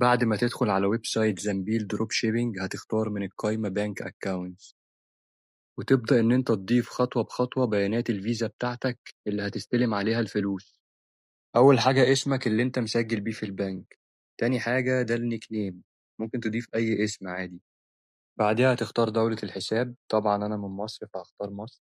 بعد ما تدخل على ويب سايت زنبيل دروب شيبينج هتختار من القائمة بانك اكاونتس، وتبدأ إن أنت تضيف خطوة بخطوة بيانات الفيزا بتاعتك اللي هتستلم عليها الفلوس. أول حاجة اسمك اللي أنت مسجل بيه في البنك. تاني حاجة ده النيك نيم، ممكن تضيف أي اسم عادي. بعدها هتختار دولة الحساب، طبعا أنا من مصر فهختار مصر.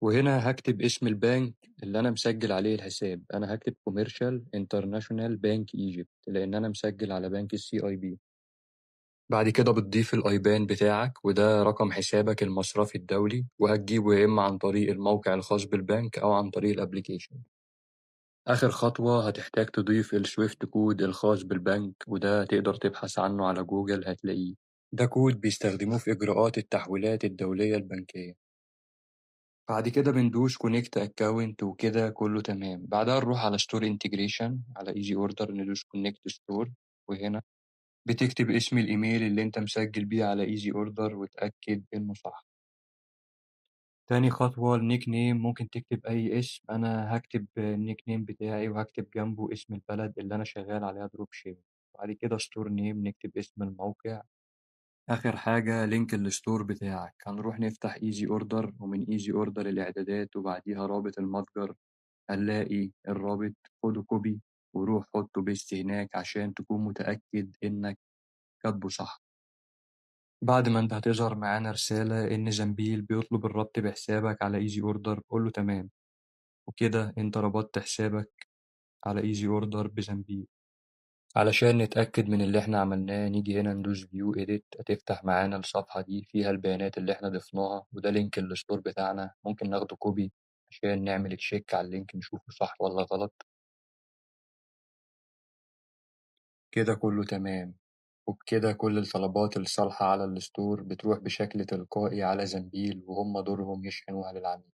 وهنا هكتب اسم البنك اللي أنا مسجل عليه الحساب، أنا هكتب كوميرشال انترناشونال بانك ايجيبت لأن أنا مسجل على بنك السي اي بي. بعد كده بتضيف الايبان بتاعك وده رقم حسابك المصرفي الدولي، وهتجيبه يا إما عن طريق الموقع الخاص بالبنك أو عن طريق الابليكيشن. آخر خطوة هتحتاج تضيف السويفت كود الخاص بالبنك، وده تقدر تبحث عنه على جوجل هتلاقيه. ده كود بيستخدموه في إجراءات التحويلات الدولية البنكية. بعد كده بندوس كونكت اكونت وكده كله تمام. بعدها نروح على ستور انتجريشن على ايزي اوردر، ندوس كونكت ستور. وهنا بتكتب اسم الايميل اللي انت مسجل بيه على ايزي اوردر وتأكد انه صح. تاني خطوة النيك نيم، ممكن تكتب أي اسم، أنا هكتب النيك نيم بتاعي وهكتب جنبه اسم البلد اللي أنا شغال عليها دروب شيب. بعد كده ستور نيم، نكتب اسم الموقع. آخر حاجة لينك الستور بتاعك، هنروح نفتح ايزي اوردر ومن ايزي اوردر الإعدادات وبعديها رابط المتجر. هنلاقي الرابط، خده كوبي وروح حطه بيست هناك عشان تكون متأكد إنك كاتبه صح. بعد ما انت هتظهر معانا رسالة إن زنبيل بيطلب الربط بحسابك على ايزي اوردر، قوله تمام. وكده انت ربطت حسابك على ايزي اوردر بزنبيل. علشان نتأكد من اللي احنا عملناه نيجي هنا ندوس فيو اديت، هتفتح معانا الصفحة دي فيها البيانات اللي احنا ضفناها، وده لينك الستور بتاعنا، ممكن ناخده كوبي عشان نعمل تشيك على اللينك نشوفه صح ولا غلط. كده كله تمام. وبكده كل الطلبات الصالحة على الستور بتروح بشكل تلقائي على زنبيل وهم دورهم يشحنوها للعميل.